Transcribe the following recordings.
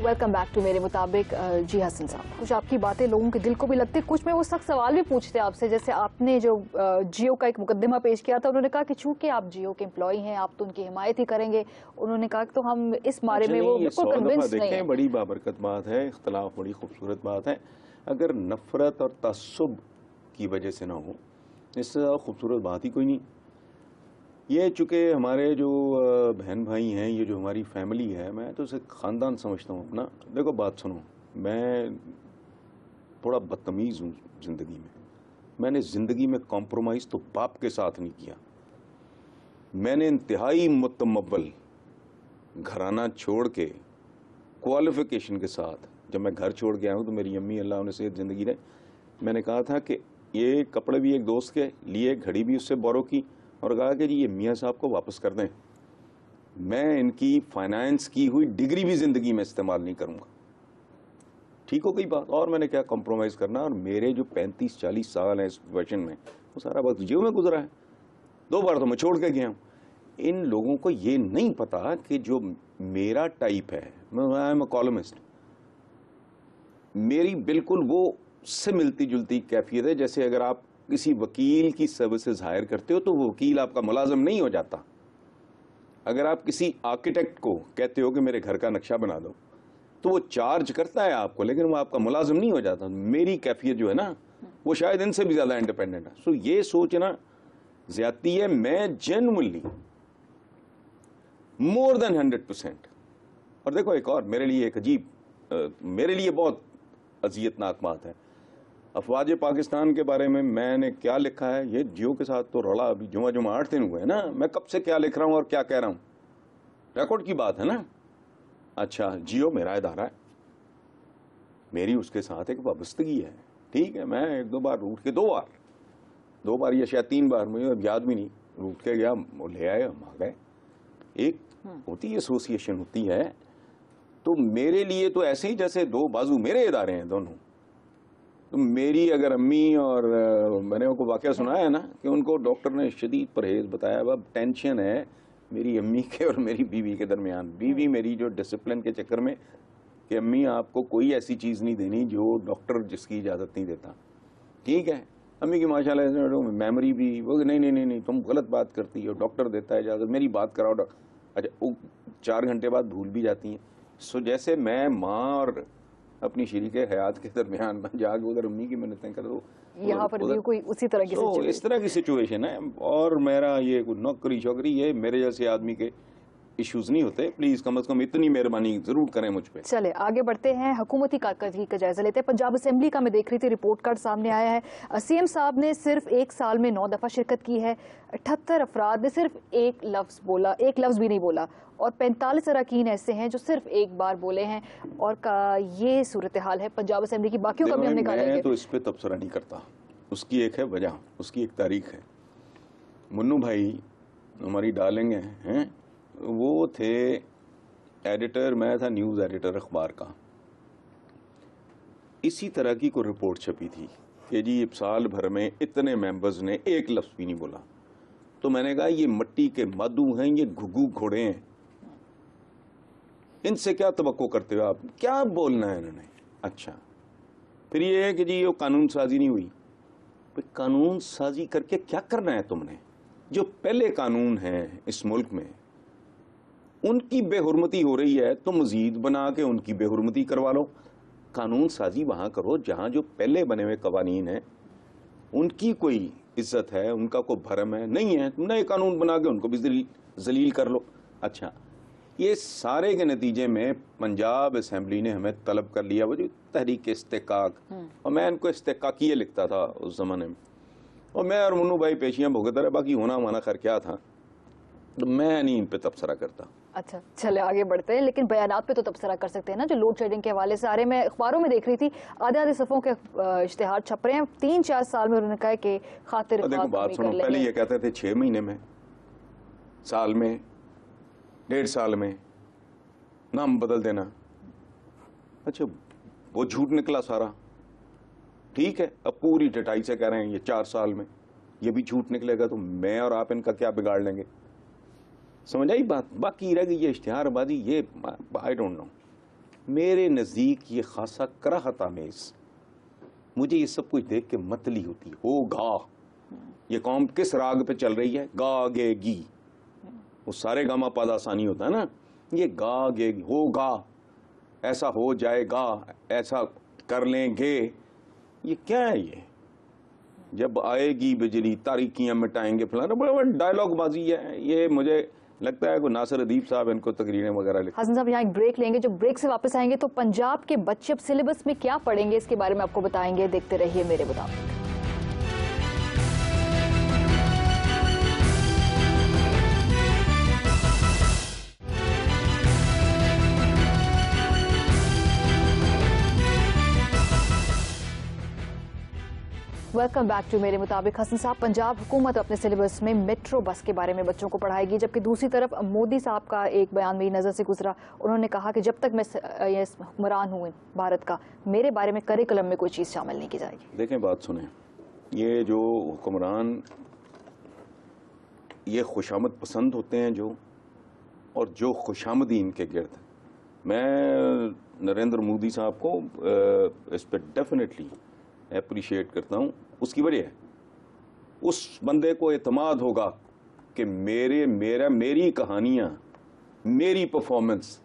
Welcome back to मेरे मुताबिक। जी हसन साहब, कुछ आपकी बातें लोगों के दिल को भी लगती है, कुछ में वो सख्त सवाल भी पूछते हैं आपसे। जैसे आपने जो जियो का एक मुकदमा पेश किया था, उन्होंने कहा कि चूंकि आप जियो के एम्प्लॉय हैं, आप तो उनकी हिमायत ही करेंगे। उन्होंने कहा कि तो हम इस बारे में वो बिल्कुल कन्विंस नहीं है। बड़ी बाबरकत बात है, इख्तलाफ बड़ी खूबसूरत बात है। अगर नफरत और तअस्सुब की वजह से ना हो, इससे ज़्यादा खूबसूरत बात ही कोई नहीं। ये चूँकि हमारे जो बहन भाई हैं, ये जो हमारी फैमिली है, मैं तो इसे ख़ानदान समझता हूँ अपना। देखो बात सुनो, मैं थोड़ा बदतमीज़ हूँ ज़िंदगी में। मैंने ज़िंदगी में कॉम्प्रोमाइज़ तो बाप के साथ नहीं किया। मैंने इंतहाई मुतमव्वल घराना छोड़ के क्वालिफिकेशन के साथ जब मैं घर छोड़ के आया हूँ, तो मेरी अम्मी अल्लाह उन्हें सेहत ज़िंदगी रहे, मैंने कहा था कि ये कपड़े भी एक दोस्त के लिए, घड़ी भी उससे बोरो की, और कहा कि जी ये मियाँ साहब को वापस कर दें। मैं इनकी फाइनेंस की हुई डिग्री भी ज़िंदगी में इस्तेमाल नहीं करूँगा। ठीक हो गई बात। और मैंने क्या कॉम्प्रोमाइज़ करना। और मेरे जो 35-40 साल हैं इस प्रोफेशन में, वो सारा वक्त जियो में गुजरा है। 2 बार तो मैं छोड़ के गया हूँ। इन लोगों को ये नहीं पता कि जो मेरा टाइप है, आई एम अ कॉलमिस्ट, मेरी बिल्कुल वो से मिलती जुलती कैफियत है। जैसे अगर आप किसी वकील की सर्विसेज हायर करते हो, तो वो वकील आपका मुलाजिम नहीं हो जाता। अगर आप किसी आर्किटेक्ट को कहते हो कि मेरे घर का नक्शा बना दो, तो वो चार्ज करता है आपको, लेकिन वो आपका मुलाजिम नहीं हो जाता। मेरी कैफियत जो है ना, वो शायद इनसे भी ज़्यादा इंडिपेंडेंट है। सो ये सोचना ज्यादती है। मैं जेन्युइनली मोर देन 100%। और देखो एक और मेरे लिए एक अजीब, मेरे लिए बहुत अजियतनाक बात है। अफवाज पाकिस्तान के बारे में मैंने क्या लिखा है, ये जियो के साथ तो रौला अभी जुमा 8 दिन हुए हैं ना। मैं कब से क्या लिख रहा हूँ और क्या कह रहा हूँ, रिकॉर्ड की बात है ना। अच्छा, जियो मेरा इदारा है, मेरी उसके साथ एक वाबस्तगी है। ठीक है, मैं 1-2 बार रूट के 2 बार या शायद 3 बार, मुझे याद भी नहीं, रूट के गया, वो ले आए, हम आ गए। एक होती है एसोसिएशन होती है। तो मेरे लिए तो ऐसे ही जैसे 2 बाजू मेरे इदारे हैं दोनों। तो मेरी अगर अम्मी, और मैंने उनको वाकया सुनाया है ना कि उनको डॉक्टर ने शदीद परहेज बताया। अब टेंशन है मेरी अम्मी के और मेरी बीवी के दरमियान। बीवी मेरी जो डिसिप्लिन के चक्कर में कि अम्मी आपको कोई ऐसी चीज़ नहीं देनी जो डॉक्टर जिसकी इजाज़त नहीं देता। ठीक है, अम्मी की माशाल्लाह मेमोरी भी, वो नहीं तुम गलत बात करती हो, डॉक्टर देता है इजाज़त, मेरी बात कराओ। अच्छा, वो 4 घंटे बाद भूल भी जाती हैं। सो जैसे मैं माँ और अपनी शरीके हयात के दरमियान में जाके उधर अम्मी की मिन्नतें कर दो, यहाँ पर भी कोई उसी तरह की सिचुएशन, इस तरह की सिचुएशन है। और मेरा ये नौकरी शौकरी, ये मेरे जैसे आदमी के इश्यूज नहीं होते। प्लीज कम से कम इतनी मेहरबानी जरूर करें मुझ पे। चले आगे बढ़ते हैं, हुकूमती कारकर्दगी का जायजा लेते हैं। पंजाब असेंबली का मैं देख रही थी, रिपोर्ट कार्ड सामने आया है। सीएम साहब ने सिर्फ 1 साल में 9 दफा शिरकत की है। 78 अफराद ने सिर्फ एक लफ्ज बोला, एक लफ्ज भी नहीं बोला, और 45 अरकान ऐसे हैं जो सिर्फ एक बार बोले हैं। और ये सूरत हाल है पंजाब असेंबली की। बाकियों का भी हमने कहा, मैं तो इस पे तबसरा नहीं करता। उसकी एक है वजह, उसकी एक तारीख है। मुन्नू भाई हमारी डार्लिंग हैं, वो थे एडिटर, मैं था न्यूज़ एडिटर अखबार का। इसी तरह की कोई रिपोर्ट छपी थी कि जी साल भर में इतने मेंबर्स ने एक लफ्ज भी नहीं बोला। तो मैंने कहा ये मट्टी के मादू हैं, ये घुघू घोड़े हैं, इनसे क्या तवक्को करते हो आप, क्या बोलना है इन्होंने। अच्छा, फिर ये है कि जी वो कानून साजी नहीं हुई। कानून साजी करके क्या करना है तुमने। जो पहले कानून हैं इस मुल्क में, उनकी बेहुरमती हो रही है तो मजीद बना के उनकी बेहुरमती करवा लो। कानून साजी वहां करो जहां जो पहले बने हुए कवानीन हैं उनकी कोई इज्जत है, उनका कोई भरम है। नहीं है, नए कानून बना के उनको भी जलील कर लो। अच्छा, ये सारे के नतीजे में पंजाब असेंबली ने हमें तलब कर लिया, वो जो तहरीक इस्तेकाक, और मैं इनको इस्तेकाकिये लिखता था उस जमाने में, और मैं और मुन्नू भाई पेशियां भुगत रहे, बाकी होना माना खैर क्या था, तो मैं नहीं इन पे तबसरा करता। अच्छा, चले आगे बढ़ते हैं। लेकिन बयानात पे तो तबसरा कर सकते हैं ना, जो लोड शेडिंग के हवाले से आ रहे हैं। मैं अखबारों में देख रही थी, आधे सफ़ों के इश्तिहार छप रहे हैं। 3-4 साल में उन्होंने कहा कि खातिर देखो बात सुनो, पहले ये कहते थे 6 महीने में, साल में, 1.5 साल में नाम बदल देना। अच्छा, वो झूठ निकला सारा। ठीक है, अब पूरी डटाई से कह रहे हैं ये 4 साल में, ये भी झूठ निकलेगा, तो मैं और आप इनका क्या बिगाड़ लेंगे। समझ आई बात। बाकी रह गई ये इश्तिहारबाजी, ये आई डोंट नो। میرے نزدیک یہ خاصا کراہت آمیز، مجھے یہ سب کچھ دیکھ کے متلی ہوتی ہوگا یہ قوم کس راگ پہ چل رہی ہے، گا گے گی، وہ سارے گاما پاد آسانی ہوتا ہے نا، یہ گا گے گی، ہوگا، ایسا ہو جائے گا، ایسا کر لیں گے، یہ کیا ہے؟ یہ جب آئے گی بجلی تاریکیاں مٹائیں گے فلانا، بڑا بڑا ڈائلاگ بازی ہے یہ، مجھے لگتا ہے کہ ناصر ادیب صاحب ان کو تقریریں وغیرہ لکھتے ہیں۔ حسن صاحب یہاں ایک بریک لیں گے، جب بریک سے واپس آئیں گے تو پنجاب کے بچے اب سلیبس میں کیا پڑھیں گے اس کے بارے میں آپ کو بتائیں گے، دیکھتے رہیے میرے مطابق۔ ویلکم بیک ٹو میرے مطابق۔ حسن صاحب، پنجاب حکومت اپنے سلیبس میں میٹرو بس کے بارے میں بچوں کو پڑھائے گی، جبکہ دوسری طرف مودی صاحب کا ایک بیان میری نظر سے گزرا، انہوں نے کہا کہ جب تک میں حکمران ہوں بھارت کا، میرے بارے میں کریکولم میں کوئی چیز شامل نہیں کی جائے گی۔ دیکھیں بات سنیں، یہ جو حکمران یہ خوشامد پسند ہوتے ہیں جو، اور جو خوشامدی ان کے گرد، میں نریندر مودی صاحب کو اس پہ ڈیفینیٹلی اپریشیٹ کرتا ہوں۔ اس کی وجہ ہے اس بندے کو اعتماد ہوگا کہ میری کہانیاں، میری پرفارمنس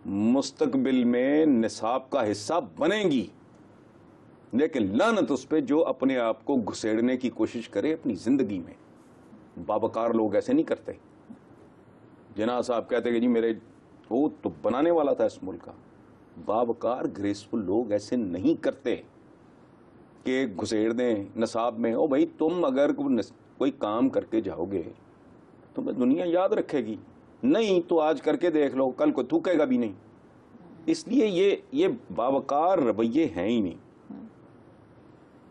مستقبل میں نصاب کا حصہ بنیں گی، لیکن لعنت اس پہ جو اپنے آپ کو گھسیڑنے کی کوشش کرے اپنی زندگی میں۔ باوقار لوگ ایسے نہیں کرتے۔ جناح صاحب کہتے کہ جی میرے، وہ تو بنانے والا تھا اس ملک کا۔ باوقار گریسفل لوگ ایسے نہیں کرتے کہ گھسیڑ دیں نصاب میں۔ او بھائی تم اگر کوئی کام کر کے جاؤ گے تمہیں دنیا یاد رکھے گی، نہیں تو آج کر کے دیکھ لو، کل کو تھوکے گا بھی نہیں۔ اس لیے یہ باوقار رویے ہیں ہی نہیں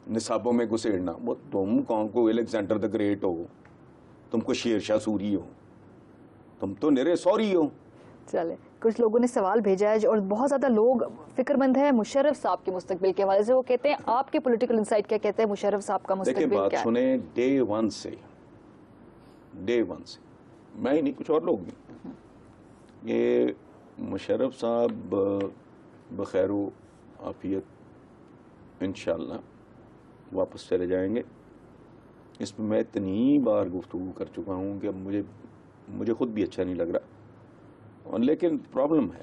نصابوں میں گھسیڑنا۔ وہ تم کون کو الیگزینڈر دا گریٹ ہو، تم کو شیر شاہ سوری ہو، تم تو نرے سوری ہو۔ چلے، کچھ لوگوں نے سوال بھیجا ہے اور بہت زیادہ لوگ فکر مند ہیں مشرف صاحب کے مستقبل کے حوالے سے۔ وہ کہتے ہیں آپ کے پولیٹیکل انسائٹ کیا کہتے ہیں مشرف صاحب کا دیکھیں مستقبل بات کیا ہے؟ سنیں، ڈے ون سے میں ہی نہیں، کچھ اور لوگ بھی، یہ مشرف صاحب بخیر و عافیت انشاءاللہ واپس چلے جائیں گے۔ اس پہ میں اتنی بار گفتگو کر چکا ہوں کہ اب مجھے خود بھی اچھا نہیں لگ رہا۔ اور لیکن پرابلم ہے،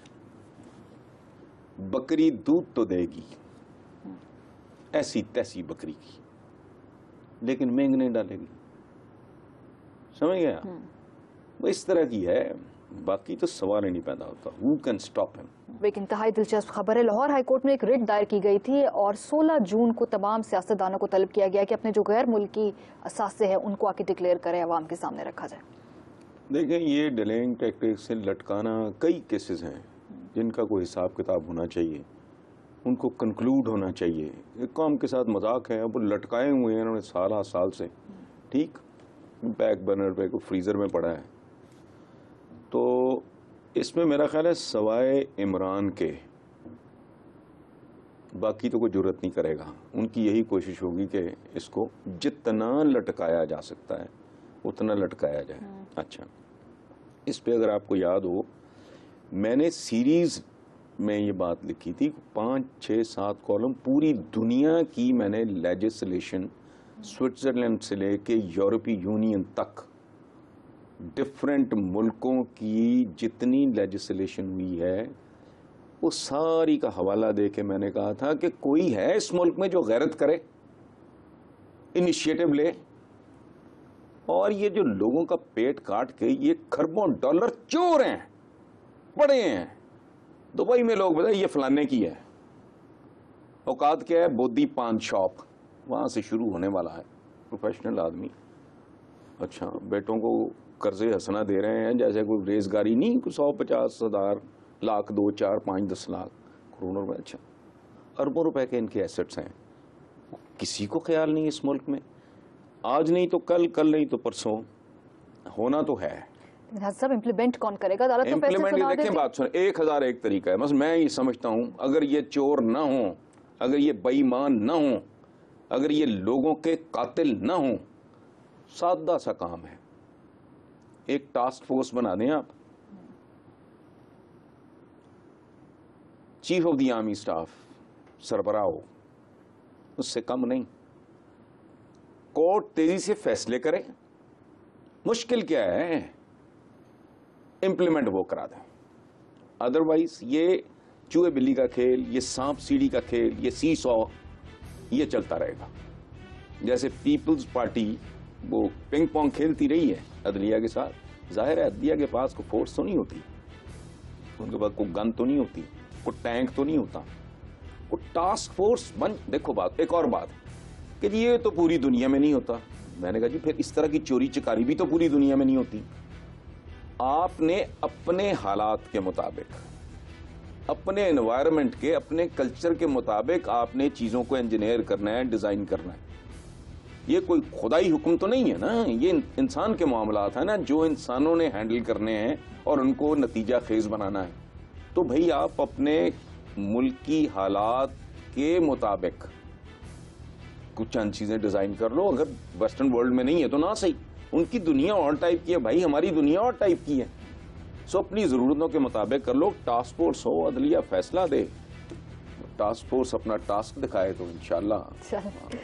بکری دودھ تو دے گی ایسی تیسی بکری کی، لیکن مینگ نہیں ڈالے گی، سمجھ گیا؟ وہ اس طرح کی ہے، باقی تو سوال ہی نہیں پیدا ہوتا۔ Who can stop him؟ ایک انتہائی دلچسپ خبر ہے، لاہور ہائی کورٹ میں ایک ریٹ دائر کی گئی تھی اور 16 جون کو تمام سیاستدانوں کو طلب کیا گیا کہ اپنے جو غیر ملکی اثاثے ہیں ان کو آ کے ڈکلیئر کریں، عوام کے سامنے رکھا جائے۔ دیکھیں یہ ڈیلنگ ٹیکٹک سے لٹکانا، کئی کیسز ہیں جن کا کوئی حساب کتاب ہونا چاہیے، ان کو کنکلوڈ ہونا چاہیے۔ ایک قوم کے ساتھ مذاق ہے، اب وہ لٹکائے ہوئے ہیں انہوں نے سال سے، ٹھیک، بیک برنر پہ کوئی فریزر میں پڑا ہے۔ تو اس میں میرا خیال ہے سوائے عمران کے باقی تو کوئی جرت نہیں کرے گا۔ ان کی یہی کوشش ہوگی کہ اس کو جتنا لٹکایا جا سکتا ہے اتنا لٹکایا جائے۔ اچھا، اس پہ اگر آپ کو یاد ہو، میں نے سیریز میں یہ بات لکھی تھی، 5 6 7 کالم، پوری دنیا کی میں نے لیجسلیشن، سوئٹزرلینڈ سے لے کے یورپی یونین تک ڈفرینٹ ملکوں کی جتنی لیجسلیشن ہوئی ہے وہ ساری کا حوالہ دے کے میں نے کہا تھا کہ کوئی ہے اس ملک میں جو غیرت کرے، انیشیٹو لے، اور یہ جو لوگوں کا پیٹ کاٹ کے یہ کھربوں ڈالر چور ہیں، پڑے ہیں دبئی میں، لوگ بتائیں یہ فلانے کی ہے، اوقات کیا ہے، بودی پان شاپ وہاں سے شروع ہونے والا ہے، پروفیشنل آدمی۔ اچھا، بیٹوں کو قرض حسنہ دے رہے ہیں جیسے کوئی ریزگاری نہیں، 150,000 لاکھ 2 4 5 10 لاکھ کروڑوں روپے، اچھا اربوں روپے کے ان کے ایسٹس ہیں۔ کسی کو خیال نہیں اس ملک میں، آج نہیں تو کل، کل نہیں تو پرسوں، ہونا تو ہے۔ سب امپلیمنٹ کون کرے گا؟ عدالت تو پیسے امپلیمنٹ سنا دیکھیں، دیتی۔ بات سنیں، 1001 طریقہ ہے، بس میں یہ سمجھتا ہوں اگر یہ چور نہ ہوں، اگر یہ بے ایمان نہ ہوں، اگر یہ لوگوں کے قاتل نہ ہوں، سادہ سا کام ہے، ایک ٹاسک فورس بنا دیں آپ، chief of the army staff सरबराह हो, उससे कम नहीं। कोर्ट तेजी से फैसले करे, मुश्किल क्या है, इम्प्लीमेंट वो करा दें। अदरवाइज ये चूहे बिल्ली का खेल, ये सांप सीढ़ी का खेल, ये सी सॉ, ये चलता रहेगा। जैसे पीपल्स पार्टी वो पिंग पोंग खेलती रही है अदलिया के साथ, जाहिर है अदलिया के पास कोई फोर्स तो नहीं होती, उनके पास कोई गन तो नहीं होती, कोई टैंक तो नहीं होता, कोई टास्क फोर्स बन। देखो बात, एक और बात कि जी ये तो पूरी दुनिया में नहीं होता। मैंने कहा जी फिर इस तरह की चोरी चकारी भी तो पूरी दुनिया में नहीं होती। आपने अपने हालात के मुताबिक, अपने एनवायरनमेंट के, अपने कल्चर के मुताबिक आपने चीजों को इंजीनियर करना है, डिजाइन करना है। ये कोई खुदाई हुक्म तो नहीं है ना, ये इंसान के मामलात है ना, जो इंसानों ने हैंडल करने हैं और उनको नतीजा खेज बनाना है। तो भाई आप अपने मुल्की हालात के मुताबिक कुछ चंद चीजें डिजाइन कर लो। अगर वेस्टर्न वर्ल्ड में नहीं है तो ना सही, उनकी दुनिया और टाइप की है भाई, हमारी दुनिया और टाइप की है। सो अपनी जरूरतों के मुताबिक कर लो। टास्क फोर्स हो, अदलिया फैसला दे, टास्क फोर्स अपना टास्क दिखाए तो इंशाल्लाह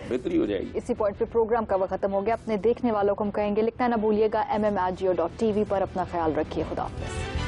बेहतरी हो जाएगी। इसी पॉइंट पे प्रोग्राम का वक्त खत्म हो गया। अपने देखने वालों को हम कहेंगे लिखना ना भूलिएगा MM@geo.tv पर। अपना ख्याल रखिए, खुदा हाफिज़।